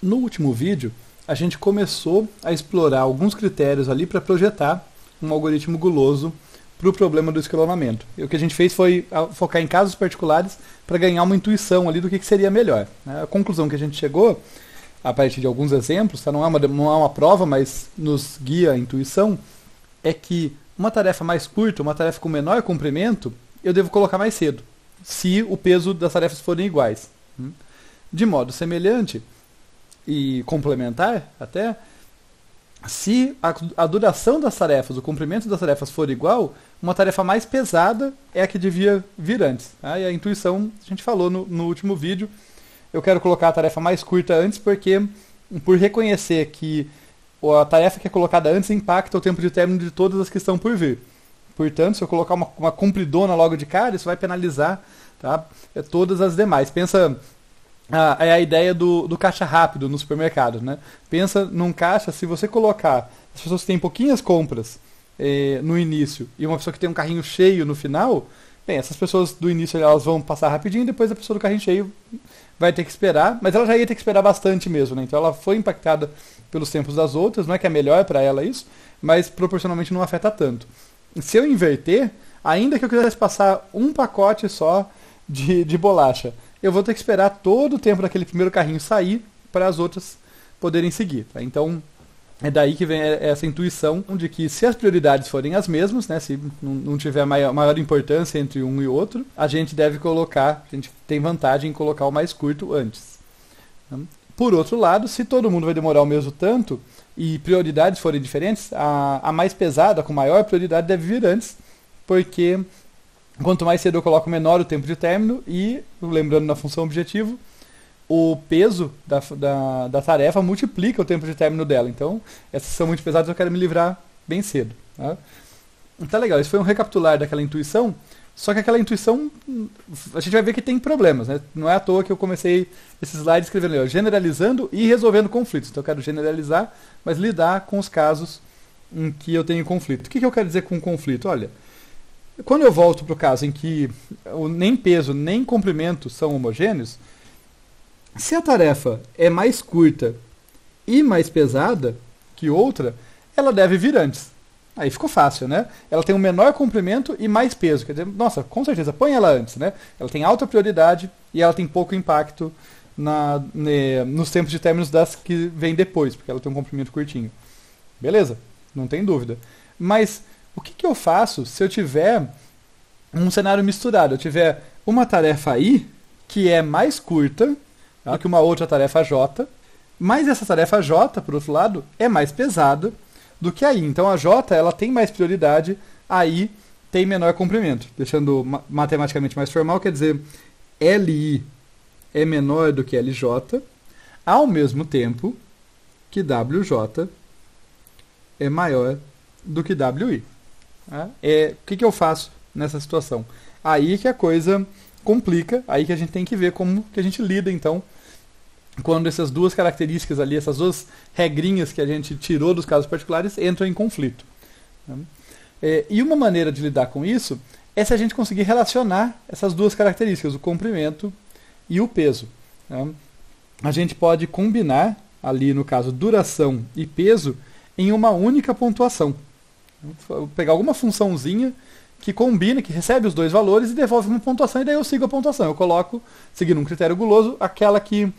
No último vídeo, a gente começou a explorar alguns critérios ali para projetar um algoritmo guloso para o problema do escalonamento. E o que a gente fez foi focar em casos particulares para ganhar uma intuição ali do que seria melhor. A conclusão que a gente chegou, a partir de alguns exemplos, tá? Não é uma prova, mas nos guia a intuição, é que uma tarefa mais curta, uma tarefa com menor comprimento, eu devo colocar mais cedo, se o peso das tarefas forem iguais. De modo semelhante e complementar até, se a duração das tarefas, o comprimento das tarefas for igual, uma tarefa mais pesada é a que devia vir antes. Tá? E a intuição, a gente falou no último vídeo, eu quero colocar a tarefa mais curta antes porque, por reconhecer que a tarefa que é colocada antes impacta o tempo de término de todas as que estão por vir. Portanto, se eu colocar uma compridona logo de cara, isso vai penalizar, tá, todas as demais. Pensa... é a ideia do caixa rápido no supermercado, né? Pensa num caixa, se você colocar as pessoas que têm pouquinhas compras no início e uma pessoa que tem um carrinho cheio no final, bem, essas pessoas do início elas vão passar rapidinho, depois a pessoa do carrinho cheio vai ter que esperar, mas ela já ia ter que esperar bastante mesmo, né? Então ela foi impactada pelos tempos das outras, não é que é melhor para ela isso, mas proporcionalmente não afeta tanto. Se eu inverter, ainda que eu quisesse passar um pacote só de bolacha, eu vou ter que esperar todo o tempo daquele primeiro carrinho sair para as outras poderem seguir. Tá? Então, é daí que vem essa intuição de que se as prioridades forem as mesmas, né, se não tiver maior importância entre um e outro, a gente tem vantagem em colocar o mais curto antes. Por outro lado, se todo mundo vai demorar o mesmo tanto e prioridades forem diferentes, a mais pesada, com maior prioridade, deve vir antes, porque quanto mais cedo eu coloco, menor o tempo de término e, lembrando na função objetivo, o peso da tarefa multiplica o tempo de término dela. Então, essas são muito pesadas, eu quero me livrar bem cedo. Tá? Então, legal, isso foi um recapitular daquela intuição, só que aquela intuição, a gente vai ver que tem problemas. Né? Não é à toa que eu comecei esse slide escrevendo generalizando e resolvendo conflitos. Então, eu quero generalizar, mas lidar com os casos em que eu tenho conflito. O que eu quero dizer com conflito? Olha, quando eu volto para o caso em que nem peso nem comprimento são homogêneos, se a tarefa é mais curta e mais pesada que outra, ela deve vir antes. Aí ficou fácil, né? Ela tem um menor comprimento e mais peso. Quer dizer, nossa, com certeza, põe ela antes, né? Ela tem alta prioridade e ela tem pouco impacto nos tempos de términos das que vêm depois, porque ela tem um comprimento curtinho. Beleza, não tem dúvida. Mas o que eu faço se eu tiver um cenário misturado? Eu tiver uma tarefa I que é mais curta, tá, que uma outra tarefa J, mas essa tarefa J, por outro lado, é mais pesada do que a I. Então a J ela tem mais prioridade, a I tem menor comprimento. Deixando matematicamente mais formal, quer dizer, LI é menor do que LJ, ao mesmo tempo que WJ é maior do que WI. O que eu faço nessa situação? Aí que a coisa complica, aí que a gente tem que ver como que a gente lida, então, quando essas duas características ali, essas duas regrinhas que a gente tirou dos casos particulares entram em conflito. E uma maneira de lidar com isso é se a gente conseguir relacionar essas duas características, o comprimento e o peso. A gente pode combinar, ali no caso, duração e peso em uma única pontuação. Vou pegar alguma funçãozinha que combina, que recebe os dois valores e devolve uma pontuação, e daí eu sigo a pontuação. Eu coloco, seguindo um critério guloso, aquela que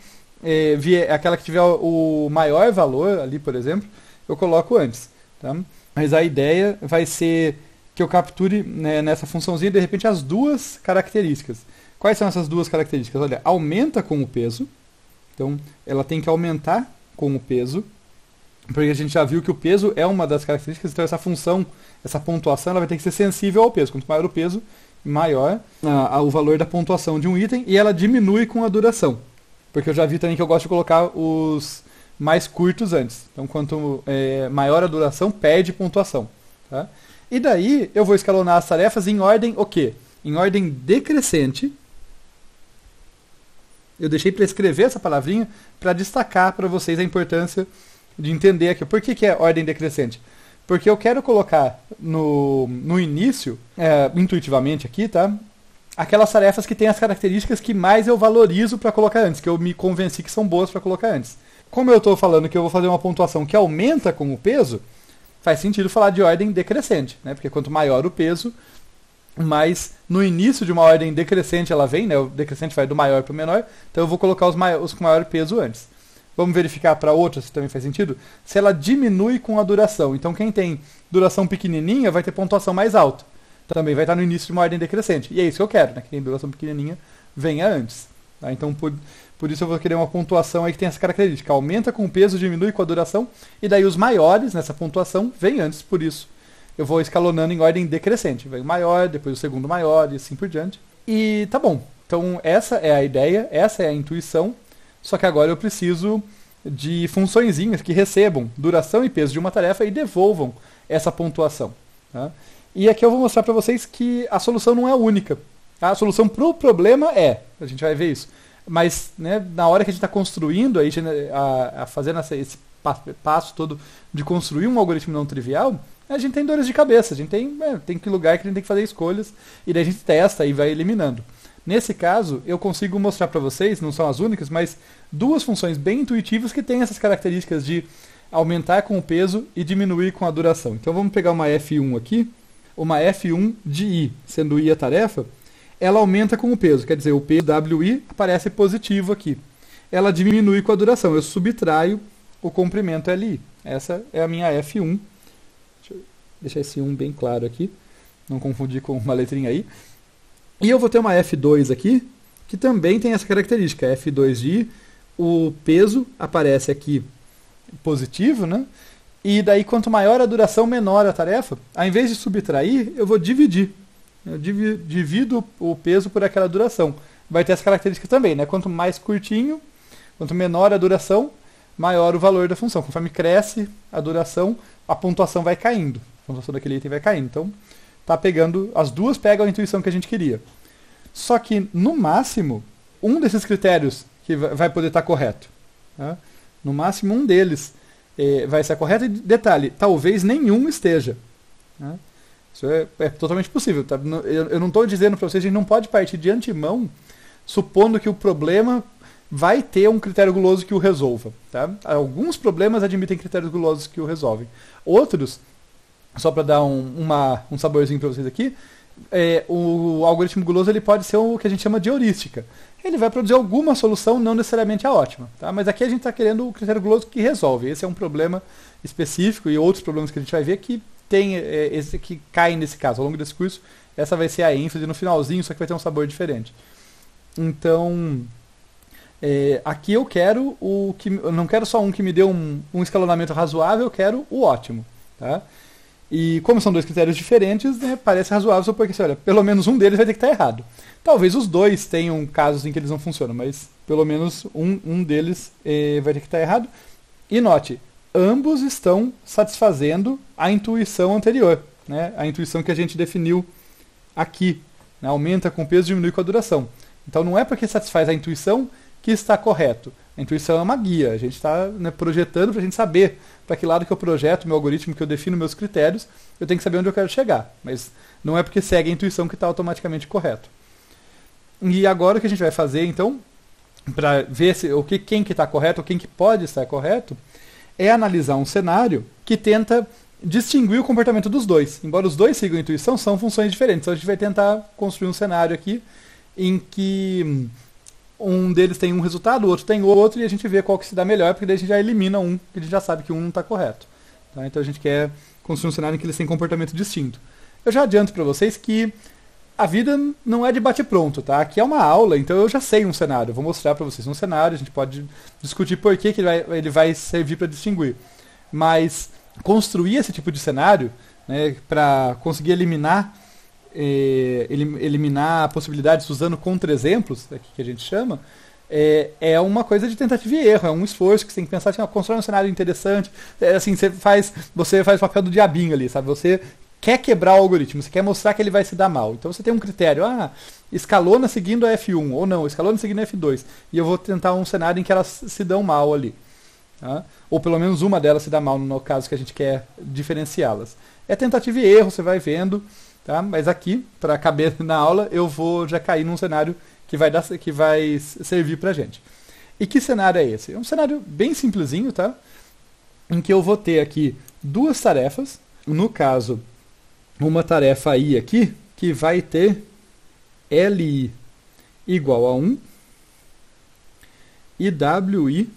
tiver o maior valor ali, por exemplo, eu coloco antes. Tá? Mas a ideia vai ser que eu capture, né, nessa funçãozinha, de repente, as duas características. Quais são essas duas características? Olha, aumenta com o peso. Então, ela tem que aumentar com o peso, porque a gente já viu que o peso é uma das características, então essa função, essa pontuação, ela vai ter que ser sensível ao peso. Quanto maior o peso, maior o valor da pontuação de um item, e ela diminui com a duração. Porque eu já vi também que eu gosto de colocar os mais curtos antes. Então, quanto maior a duração, perde pontuação. Tá? E daí, eu vou escalonar as tarefas em ordem o quê? Em ordem decrescente. Eu deixei para escrever essa palavrinha para destacar para vocês a importância de entender aqui. Por que é ordem decrescente? Porque eu quero colocar no início, intuitivamente aqui, tá? Aquelas tarefas que têm as características que mais eu valorizo para colocar antes, que eu me convenci que são boas para colocar antes. como eu estou falando que eu vou fazer uma pontuação que aumenta com o peso, faz sentido falar de ordem decrescente, né? Porque quanto maior o peso, mais no início de uma ordem decrescente ela vem, né? O decrescente vai do maior para o menor, então eu vou colocar os com maior peso antes. Vamos verificar para outras se também faz sentido? Se ela diminui com a duração. Então quem tem duração pequenininha vai ter pontuação mais alta. Também vai estar no início de uma ordem decrescente. E é isso que eu quero, né? Que tem duração pequenininha venha antes. Tá? Então por isso eu vou querer uma pontuação aí que tem essa característica. Aumenta com o peso, diminui com a duração. E daí os maiores nessa pontuação vêm antes. Por isso eu vou escalonando em ordem decrescente. Vem o maior, depois o segundo maior e assim por diante. E tá bom. Então essa é a ideia, essa é a intuição. Só que agora eu preciso de funçõezinhas que recebam duração e peso de uma tarefa e devolvam essa pontuação. Tá? E aqui eu vou mostrar para vocês que a solução não é única. Tá? A solução para o problema a gente vai ver isso. Mas né, na hora que a gente está construindo, fazendo esse passo todo de construir um algoritmo não trivial, a gente tem dores de cabeça, a gente tem que lugar que a gente tem que fazer escolhas, e daí a gente testa e vai eliminando. Nesse caso, eu consigo mostrar para vocês, não são as únicas, mas duas funções bem intuitivas que têm essas características de aumentar com o peso e diminuir com a duração. Então vamos pegar uma F1 aqui, uma F1 de I, sendo I a tarefa, ela aumenta com o peso, quer dizer, o peso WI aparece positivo aqui. Ela diminui com a duração, eu subtraio o comprimento LI. Essa é a minha F1. Deixa eu deixar esse 1 bem claro aqui, não confundir com uma letrinha aí. E eu vou ter uma F2 aqui, que também tem essa característica. F2 de I, o peso aparece aqui positivo, né? E daí quanto maior a duração, menor a tarefa. Ao invés de subtrair, eu vou dividir. Eu divido o peso por aquela duração. Vai ter essa característica também, né? Quanto mais curtinho, quanto menor a duração, maior o valor da função. Conforme cresce a duração, a pontuação vai caindo. A pontuação daquele item vai caindo. Então, tá pegando, as duas pegam a intuição que a gente queria. Só que, no máximo, um desses critérios que vai poder estar correto. Tá? No máximo, um deles vai ser correto. E detalhe, talvez nenhum esteja. Tá? Isso é totalmente possível. Tá? Eu não estou dizendo para vocês, a gente não pode partir de antemão supondo que o problema vai ter um critério guloso que o resolva. Tá? Alguns problemas admitem critérios gulosos que o resolvem. Outros, só para dar um saborzinho para vocês aqui, o algoritmo guloso ele pode ser o que a gente chama de heurística. Ele vai produzir alguma solução, não necessariamente a ótima. Tá? Mas aqui a gente está querendo o critério guloso que resolve. Esse é um problema específico e outros problemas que a gente vai ver que tem esse que caem nesse caso. Ao longo desse curso, essa vai ser a ênfase no finalzinho, só que vai ter um sabor diferente. Então, aqui eu quero eu não quero só um que me dê um escalonamento razoável, eu quero o ótimo. Tá? E como são dois critérios diferentes, né, parece razoável, porque assim, olha, pelo menos um deles vai ter que estar errado. Talvez os dois tenham casos em que eles não funcionam, mas pelo menos um deles vai ter que estar errado. E note, ambos estão satisfazendo a intuição anterior, né, a intuição que a gente definiu aqui. Né, aumenta com o peso, diminui com a duração. Então não é porque satisfaz a intuição que está correto. A intuição é uma guia, a gente está projetando para a gente saber para que lado que eu projeto meu algoritmo, que eu defino meus critérios, eu tenho que saber onde eu quero chegar. Mas não é porque segue a intuição que está automaticamente correto. E agora o que a gente vai fazer, então, para ver quem que está correto ou quem que pode estar correto, é analisar um cenário que tenta distinguir o comportamento dos dois. Embora os dois sigam a intuição, são funções diferentes. Então a gente vai tentar construir um cenário aqui em que um deles tem um resultado, o outro tem outro, e a gente vê qual que se dá melhor, porque daí a gente já elimina um, que a gente já sabe que um não está correto. Tá? Então a gente quer construir um cenário em que eles têm comportamento distinto. Eu já adianto para vocês que a vida não é de bate-pronto, tá? Aqui é uma aula, então eu já sei um cenário. Eu vou mostrar para vocês um cenário, a gente pode discutir por que ele vai servir para distinguir. Mas construir esse tipo de cenário, né, para conseguir eliminar possibilidades usando contra-exemplos, que a gente chama, é uma coisa de tentativa e erro, é um esforço que você tem que pensar assim, constrói um cenário interessante, assim, você faz o papel do diabinho ali, sabe? Você quer quebrar o algoritmo, você quer mostrar que ele vai se dar mal. Então você tem um critério, escalona seguindo a F1, ou não, escalona seguindo a F2, e eu vou tentar um cenário em que elas se dão mal ali. Tá? Ou pelo menos uma delas se dá mal, no caso que a gente quer diferenciá-las. É tentativa e erro, você vai vendo. Tá? Mas aqui, para caber na aula, eu vou já cair num cenário que vai servir para a gente. E que cenário é esse? É um cenário bem simplesinho, tá? Em que eu vou ter aqui duas tarefas. No caso, uma tarefa I aqui, que vai ter LI igual a 1 e WI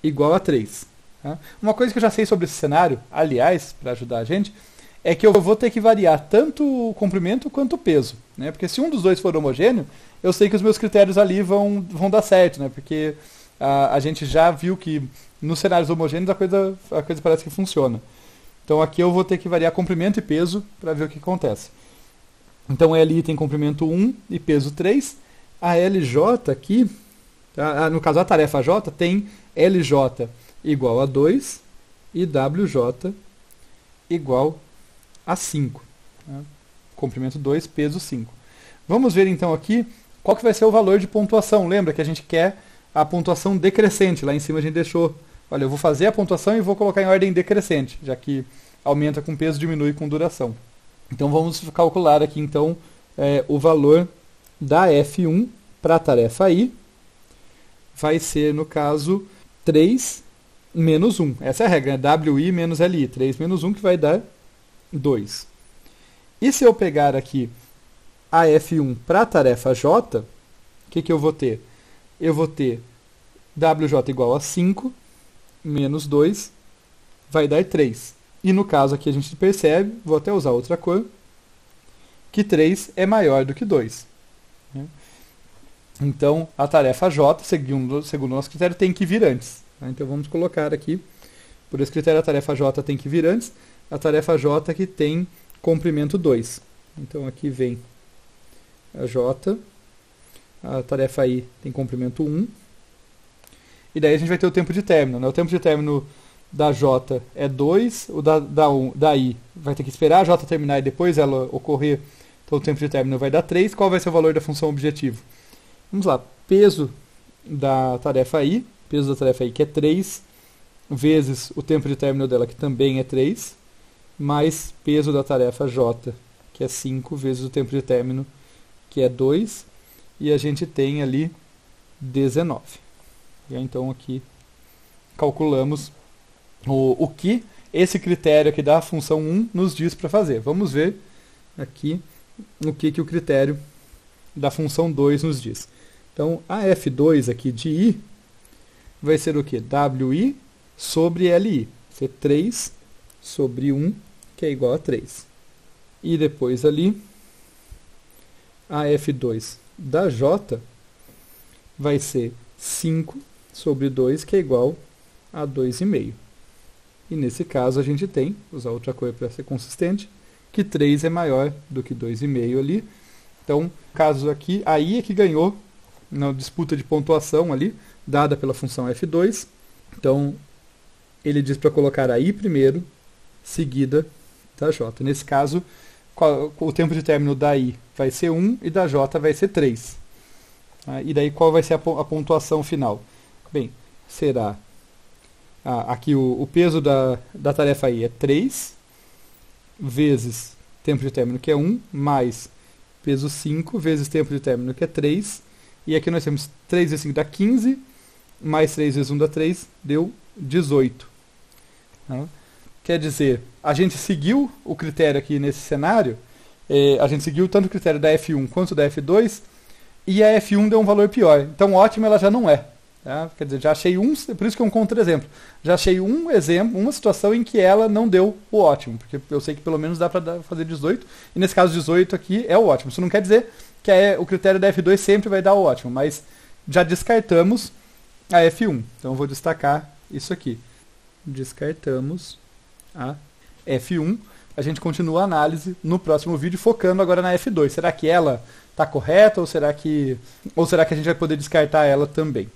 igual a 3. Tá? Uma coisa que eu já sei sobre esse cenário, aliás, para ajudar a gente, é que eu vou ter que variar tanto o comprimento quanto o peso. Né? Porque se um dos dois for homogêneo, eu sei que os meus critérios ali vão dar certo, né? Porque a gente já viu que nos cenários homogêneos a coisa parece que funciona. Então aqui eu vou ter que variar comprimento e peso para ver o que acontece. Então LI tem comprimento 1 e peso 3. A LJ aqui, no caso a tarefa J, tem LJ igual a 2 e WJ igual a 5. Né? Comprimento 2, peso 5. Vamos ver então aqui qual que vai ser o valor de pontuação. Lembra que a gente quer a pontuação decrescente. Lá em cima a gente deixou, olha, eu vou fazer a pontuação e vou colocar em ordem decrescente, já que aumenta com peso, diminui com duração. Então vamos calcular aqui então o valor da F1 para a tarefa I. Vai ser, no caso, 3 menos 1. Essa é a regra, né? WI menos LI. 3 menos 1 que vai dar 2. E se eu pegar aqui a F1 para a tarefa J, o que eu vou ter? Eu vou ter WJ igual a 5 menos 2 vai dar 3. E no caso aqui a gente percebe, vou até usar outra cor, que 3 é maior do que 2. Né? Então a tarefa J, segundo o nosso critério, tem que vir antes. Tá? Então vamos colocar aqui, por esse critério a tarefa J tem que vir antes, a tarefa J que tem comprimento 2. Então aqui vem a J, a tarefa I tem comprimento 1, e daí a gente vai ter o tempo de término. Né? O tempo de término da J é 2, o da I vai ter que esperar a J terminar e depois ela ocorrer, então o tempo de término vai dar 3. Qual vai ser o valor da função objetivo? Vamos lá, peso da tarefa I que é 3, vezes o tempo de término dela, que também é 3, mais peso da tarefa J, que é 5, vezes o tempo de término, que é 2, e a gente tem ali 19. E aí, então aqui calculamos o que esse critério aqui da função 1 nos diz para fazer. Vamos ver aqui o que o critério da função 2 nos diz. Então, a F2 aqui de I vai ser o quê? WI sobre LI. Vai ser 3 sobre 1, que é igual a 3. E depois ali, a F2 da J vai ser 5 sobre 2, que é igual a 2,5. E nesse caso a gente tem, usar outra cor para ser consistente, que 3 é maior do que 2,5 ali. Então, no caso aqui, a I é que ganhou na disputa de pontuação ali, dada pela função F2. Então, ele diz para colocar a I primeiro, seguida da J. Nesse caso, o tempo de término da I vai ser 1 e da J vai ser 3. E daí qual vai ser a pontuação final? Bem, será aqui o peso da tarefa I é 3, vezes tempo de término, que é 1, mais peso 5, vezes tempo de término, que é 3. E aqui nós temos 3 vezes 5 dá 15, mais 3 vezes 1 dá 3, deu 18. Quer dizer, a gente seguiu o critério aqui nesse cenário, a gente seguiu tanto o critério da F1 quanto da F2, e a F1 deu um valor pior. Então, ótimo ela já não é. Tá? Quer dizer, já achei por isso que é um contra-exemplo. Já achei um exemplo, uma situação em que ela não deu o ótimo, porque eu sei que pelo menos dá para fazer 18, e nesse caso 18 aqui é o ótimo. Isso não quer dizer que o critério da F2 sempre vai dar o ótimo, mas já descartamos a F1. Então eu vou destacar isso aqui. Descartamos a F1. A gente continua a análise no próximo vídeo, focando agora na F2. Será que ela está correta ou será que a gente vai poder descartar ela também?